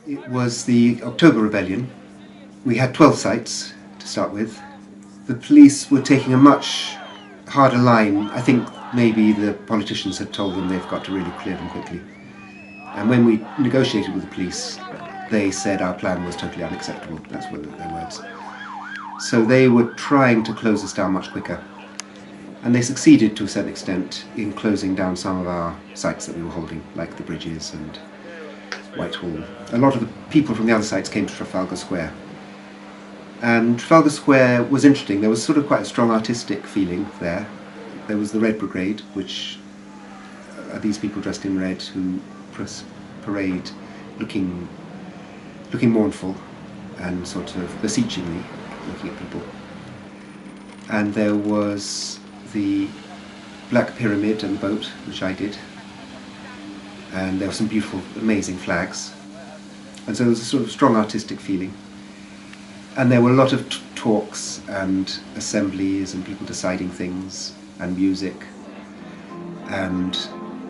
It was the October Rebellion. We had 12 sites to start with. The police were taking a much harder line. I think maybe the politicians had told them they've got to really clear them quickly. And when we negotiated with the police, they said our plan was totally unacceptable. That's what their words. So they were trying to close us down much quicker. And they succeeded to a certain extent in closing down some of our sites that we were holding, like the bridges and Whitehall. A lot of the people from the other sites came to Trafalgar Square. And Trafalgar Square was interesting. There was sort of quite a strong artistic feeling there. There was the Red Brigade, which are these people dressed in red who parade looking mournful and sort of beseechingly looking at people. And there was the Black Pyramid and the boat, which I did. And there were some beautiful, amazing flags. And so there was a sort of strong artistic feeling. And there were a lot of talks and assemblies and people deciding things and music. And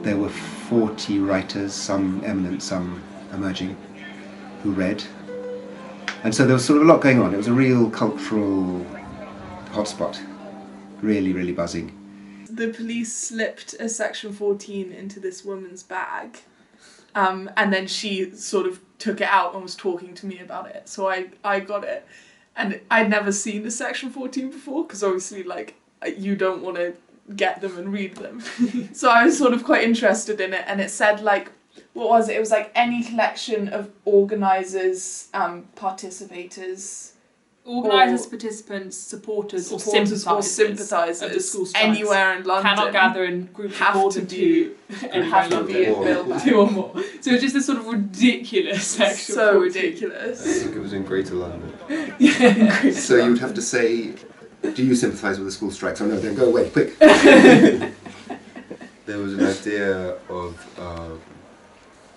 there were 40 writers, some eminent, some emerging, who read. And so there was sort of a lot going on. It was a real cultural hotspot, really, really buzzing. The police slipped a Section 14 into this woman's bag, and then she sort of took it out and was talking to me about it. So I got it, and I'd never seen a Section 14 before, because obviously, like, you don't want to get them and read them. So I was sort of quite interested in it, and it said, like, what was it? It was like any collection of organisers, participators, participants, supporters or sympathisers of the school strikes anywhere in London cannot gather in groups of more than two. Have to be in Millbank. Two or more. So it's just this sort of ridiculous section. So ridiculous. I think it was in Greater London. Yeah. So you would have to say, do you sympathise with the school strikes? Oh no, then go away, quick. There was an idea of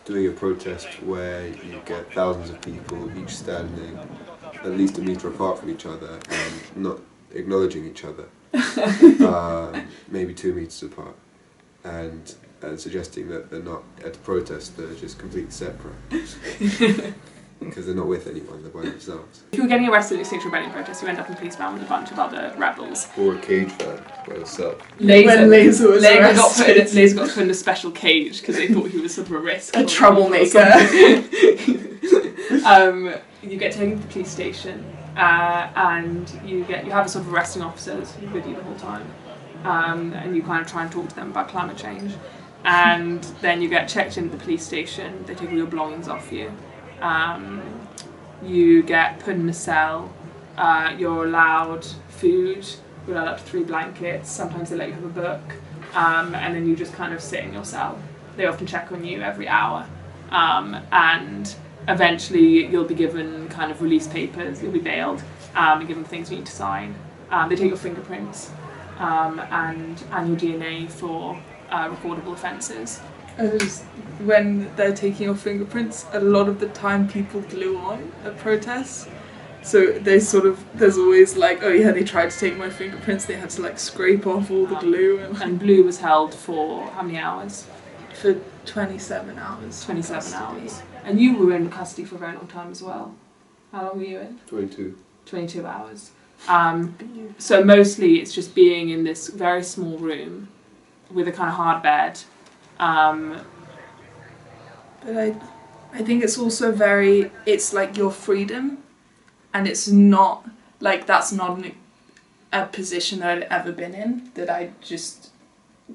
doing a protest where you get thousands of people each standing at least a metre apart from each other and not acknowledging each other, maybe 2 metres apart, and suggesting that they're not at a protest, they're just completely separate. Because they're not with anyone, they're by themselves. If you were getting arrested at the Extinction Rebellion protest, you end up in a police van with a bunch of other rebels. Or a cage van by yourself. When Laser was arrested. Laser got put in a special cage because they thought he was sort of a risk. A troublemaker. You get taken to the police station, and you have a sort of arresting officers with you the whole time, and you kind of try and talk to them about climate change, and then you get checked into the police station. They take all your belongings off you. You get put in a cell. You're allowed food. You're allowed up to 3 blankets. Sometimes they let you have a book, and then you just kind of sit in your cell. They often check on you every hour, and eventually you'll be given kind of release papers. You'll be bailed, and given things you need to sign. They take your fingerprints and your DNA for recordable offences. When they're taking your fingerprints, a lot of the time people glue on at protests. So there's always like, oh yeah, they tried to take my fingerprints, they had to like scrape off all the glue. And Blue was held for how many hours? For 27 hours. 27 hours. And you were in custody for a very long time as well. How long were you in? 22. 22 hours. So mostly it's just being in this very small room with a kind of hard bed. But I think it's also it's like your freedom, and it's not, like, that's not a position that I'd ever been in, that I just,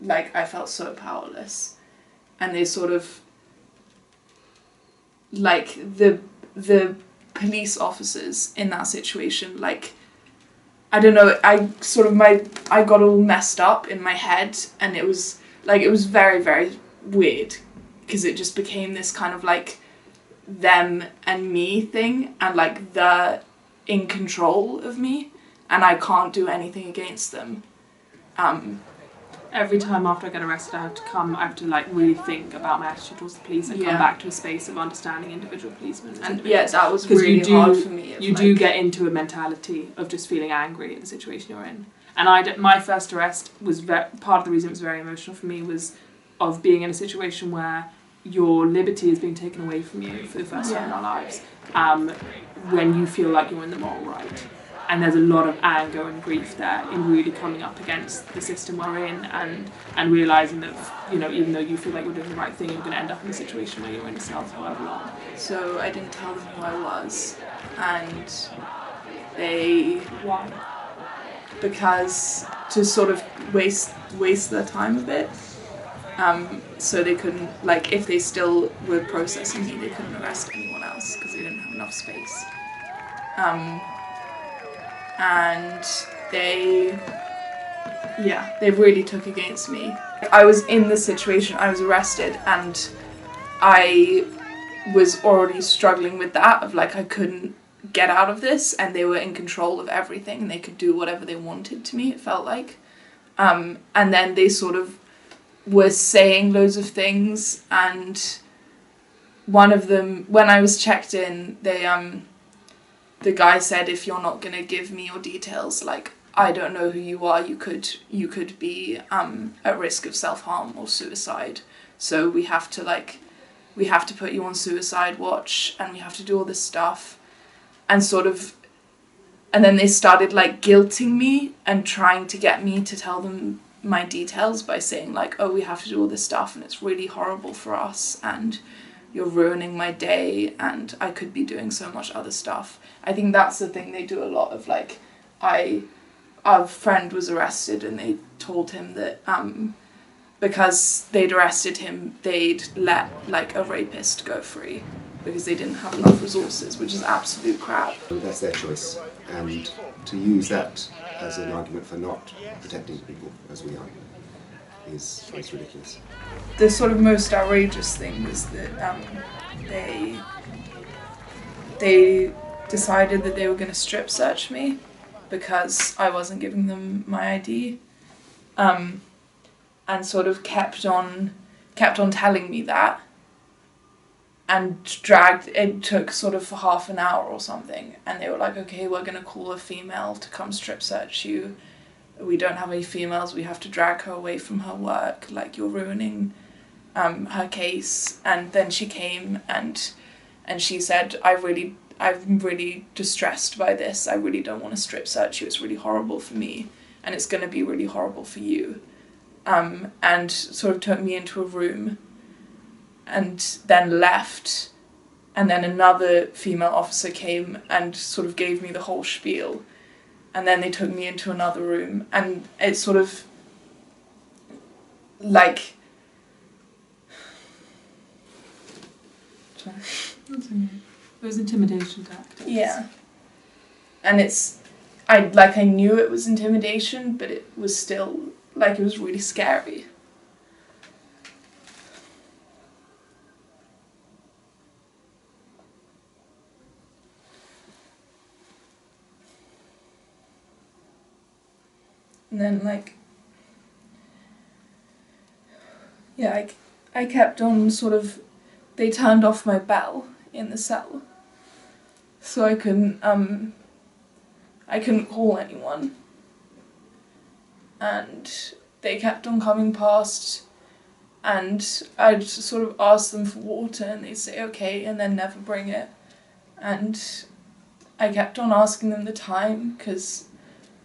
like, I felt so powerless. And they sort of, like, the police officers in that situation, like, I don't know, I got all messed up in my head, and it was very, very weird, because it just became this kind of, like, them and me thing, and, like, they're in control of me, and I can't do anything against them. Every time after I get arrested, I have to like really think about my attitude towards the police and come back to a space of understanding individual policemen. And yeah, that was really hard for me. You do get into a mentality of just feeling angry at the situation you're in. And my first arrest was part of the reason it was very emotional for me was of being in a situation where your liberty is being taken away from you for the first time in our lives, when you feel like you're in the moral right. And there's a lot of anger and grief there in really coming up against the system we're in, and realising that, you know, even though you feel like you're doing the right thing, you're going to end up in a situation where you're in a cell for however long. So I didn't tell them who I was, and they... Why? Because to sort of waste their time a bit. So they couldn't, like, if they still were processing me, they couldn't arrest anyone else because they didn't have enough space. And they really took against me. I was in this situation, I was arrested, and I was already struggling with that, of like I couldn't get out of this, and they were in control of everything, and they could do whatever they wanted to me, it felt like. And then they sort of were saying loads of things, and one of them, when I was checked in, they the guy said, if you're not gonna give me your details, like, I don't know who you are, you could be at risk of self-harm or suicide, so we have to put you on suicide watch, and we have to do all this stuff, and then they started like guilting me and trying to get me to tell them my details by saying like, oh, we have to do all this stuff and it's really horrible for us and you're ruining my day and I could be doing so much other stuff. I think that's the thing they do a lot of, like, our friend was arrested and they told him that because they'd arrested him, they'd let like a rapist go free because they didn't have enough resources, which is absolute crap. That's their choice, and to use that as an argument for not protecting people as we are is ridiculous. The sort of most outrageous thing was that they decided that they were going to strip search me because I wasn't giving them my ID, and sort of kept on telling me that, and it took sort of half an hour or something, and they were like, okay, we're going to call a female to come strip search you. We don't have any females, we have to drag her away from her work, like, you're ruining her case. And then she came and she said, I'm really distressed by this, I really don't want to strip search you, it's really horrible for me and it's going to be really horrible for you, and sort of took me into a room and then left, and then another female officer came and sort of gave me the whole spiel, and then they took me into another room, and it's sort of like It was intimidation tactics. Yeah. And I knew it was intimidation, but it was still, like, it was really scary. And then, like, yeah, I kept on sort of, they turned off my bell in the cell, so I couldn't call anyone, and they kept on coming past, and I'd sort of ask them for water and they'd say okay and then never bring it, and I kept on asking them the time because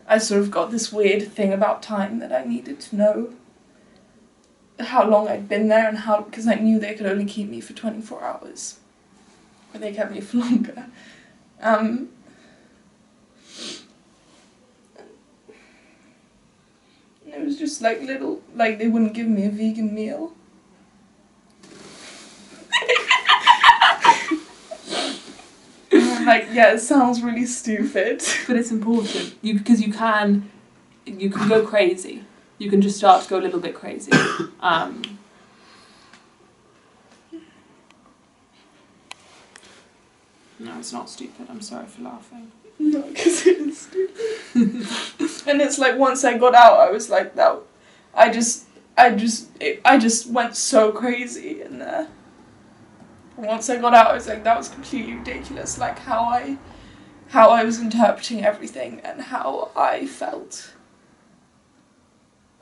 I sort of got this weird thing about time that I needed to know how long I'd been there, and because I knew they could only keep me for 24 hours, but they kept me for longer. And it was just like little, like, they wouldn't give me a vegan meal. Like, yeah, it sounds really stupid, but it's important. Because you can go crazy. You can just start to go a little bit crazy. No, it's not stupid. I'm sorry for laughing. No, because it is stupid. And it's like, once I got out, I was like, that. I just went so crazy in there. And once I got out, I was like, that was completely ridiculous. Like, how I was interpreting everything and how I felt.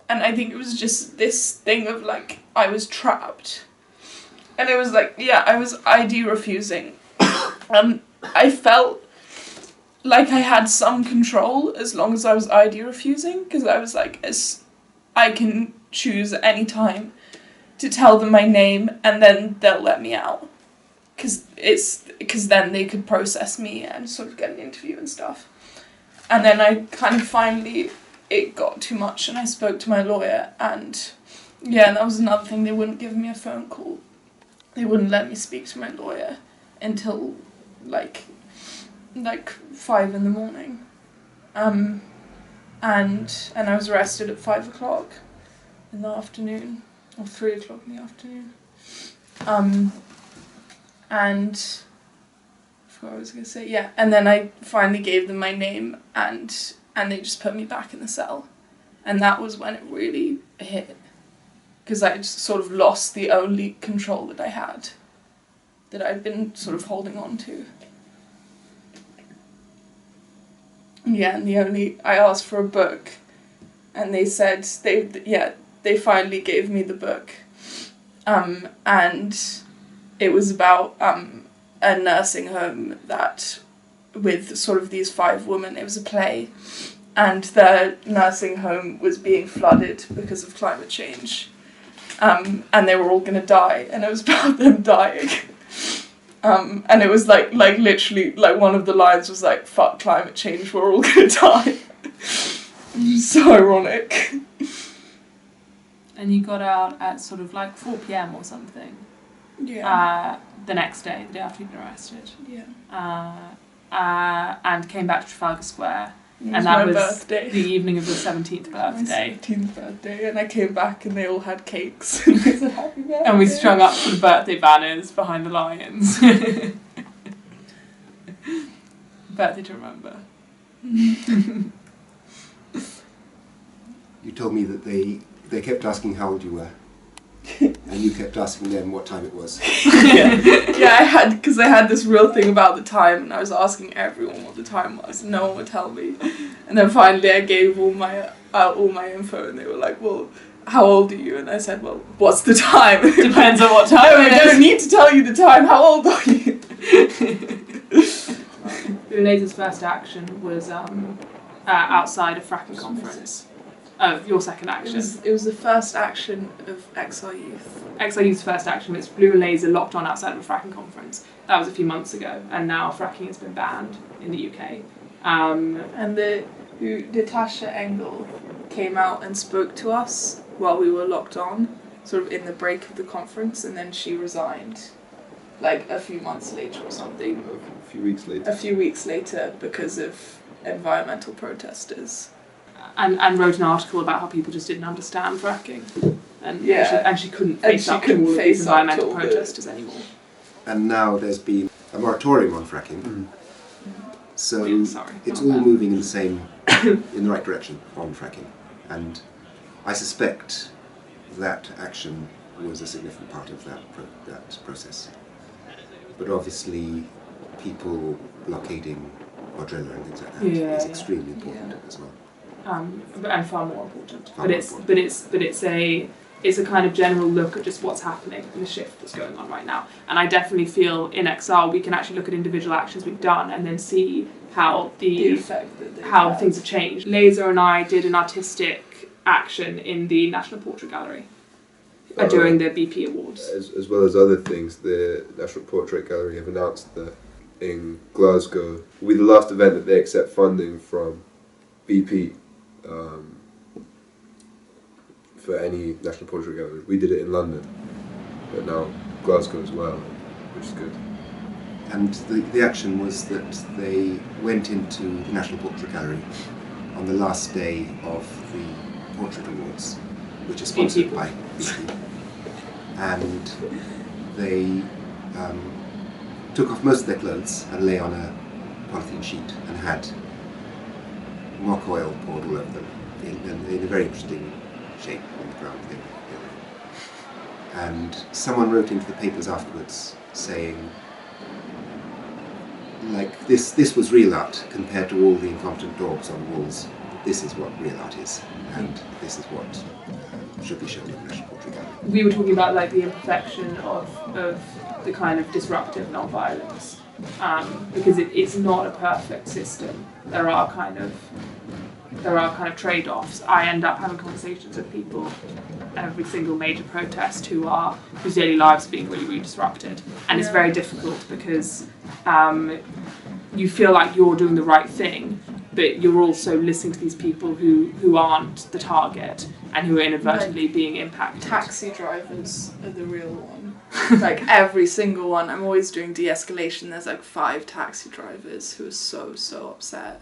And I think it was just this thing of, like, I was trapped. And it was like, yeah, I was ID refusing. I felt like I had some control as long as I was ID refusing, because I was like, I can choose at any time to tell them my name and then they'll let me out. Because then they could process me and sort of get an interview and stuff. And then I kind of finally, it got too much and I spoke to my lawyer, and yeah, that was another thing, they wouldn't give me a phone call. They wouldn't let me speak to my lawyer until like 5 in the morning. And I was arrested at 5 o'clock in the afternoon, or 3 o'clock in the afternoon. And I forgot what I was going to say. Yeah, and then I finally gave them my name, and they just put me back in the cell. And that was when it really hit, because I just sort of lost the only control that I had, that I'd been sort of holding on to. Yeah, and I asked for a book, and they said they finally gave me the book, and it was about a nursing home that, with sort of these 5 women, it was a play, and the nursing home was being flooded because of climate change, and they were all going to die, and it was about them dying. And it was like literally, like one of the lines was like, "Fuck climate change, we're all gonna die." So ironic. And you got out at sort of like 4 p.m. or something. Yeah. The next day, the day after you'd been arrested. Yeah. And came back to Trafalgar Square. It And that my was birthday. the evening of the 17th birthday. My 17th birthday, and I came back and they all had cakes. And they said, "Happy birthday." And we strung up the birthday banners behind the lions. Birthday to remember. You told me that they kept asking how old you were, and you kept asking them what time it was. Yeah, because I had this real thing about the time, and I was asking everyone what the time was, and no one would tell me. And then finally I gave all my info, and they were like, "Well, how old are you?" And I said, "Well, what's the time?" Depends on what time No, it I is. don't need to tell you the time. How old are you? Laser's first action was outside a fracking conference. Oh, your second action. It was the first action of XR Youth. XR Youth's first action was Blue and Laser locked on outside of a fracking conference. That was a few months ago, and now fracking has been banned in the UK. And Natasha Engel came out and spoke to us while we were locked on, sort of in the break of the conference, and then she resigned, like a few months later or something. A few weeks later. A few weeks later, because of environmental protesters. And wrote an article about how people just didn't understand fracking, and she couldn't And face she up to couldn't all of face these up to environmental all the- protesters anymore. And now there's been a moratorium on fracking. So Yeah, sorry, it's not all bad. moving in the right direction on fracking. And I suspect that action was a significant part of that process. But obviously, people blockading Quadrilla and things like that is extremely important as well. And far more important. Far more important. But it's a kind of general look at just what's happening and the shift that's going on right now. And I definitely feel in XR we can actually look at individual actions we've done and then see how The effect that they how had. things have changed. Laser and I did an artistic action in the National Portrait Gallery during the BP Awards. As well as other things, the National Portrait Gallery have announced that in Glasgow will be the last event that they accept funding from BP for any National Portrait Gallery. We did it in London, but now Glasgow as well, which is good. And the action was that they went into the National Portrait Gallery on the last day of the Portrait Awards, which are sponsored by BP. And they took off most of their clothes and lay on a polythene sheet and had mock oil poured all over them in a very interesting shape on the ground. And someone wrote into the papers afterwards saying, like, this was real art compared to all the incompetent daubs on walls this is what real art is, and this is what should be shown in the National Portrait Gallery. We were talking about like the imperfection of the kind of disruptive non-violence, because it's not a perfect system. There are kind of trade-offs. I end up having conversations with people every single major protest whose daily lives are being really, really disrupted, and it's very difficult because you feel like you're doing the right thing, but you're also listening to these people who aren't the target and who are inadvertently being impacted. Taxi drivers are the real one. Like every single one. I'm always doing de-escalation. There's like 5 taxi drivers who are so upset.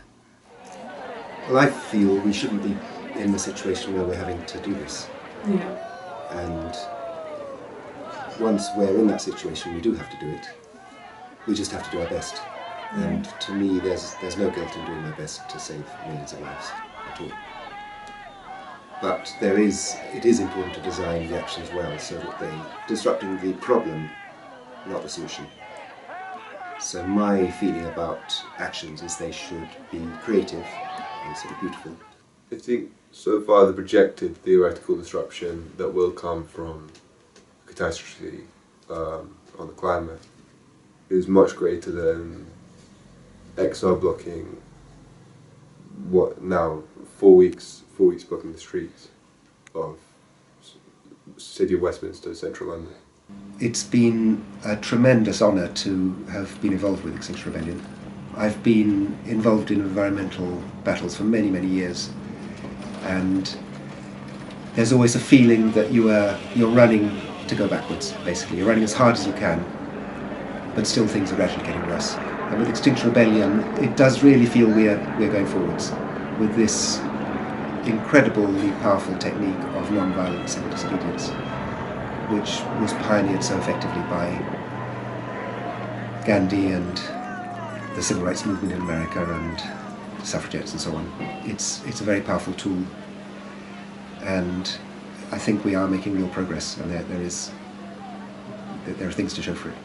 Well, I feel we shouldn't be in the situation where we're having to do this. Yeah. And once we're in that situation, we do have to do it. We just have to do our best. And to me, there's no guilt in doing my best to save millions of lives at all. But it is important to design the actions well so that they're disrupting the problem, not the solution. So my feeling about actions is they should be creative and sort of beautiful. I think so far the projected theoretical disruption that will come from catastrophe on the climate is much greater than XR blocking what now 4 weeks blocking the streets of City of Westminster, central London. It's been a tremendous honour to have been involved with Extinction Rebellion. I've been involved in environmental battles for many, many years, and there's always a feeling that you're running to go backwards, basically. You're running as hard as you can, but still things are gradually getting worse. And with Extinction Rebellion, it does really feel we're going forwards with this incredibly powerful technique of non-violent civil disobedience, which was pioneered so effectively by Gandhi and the civil rights movement in America and the suffragettes and so on. It's a very powerful tool, and I think we are making real progress, and there are things to show for it.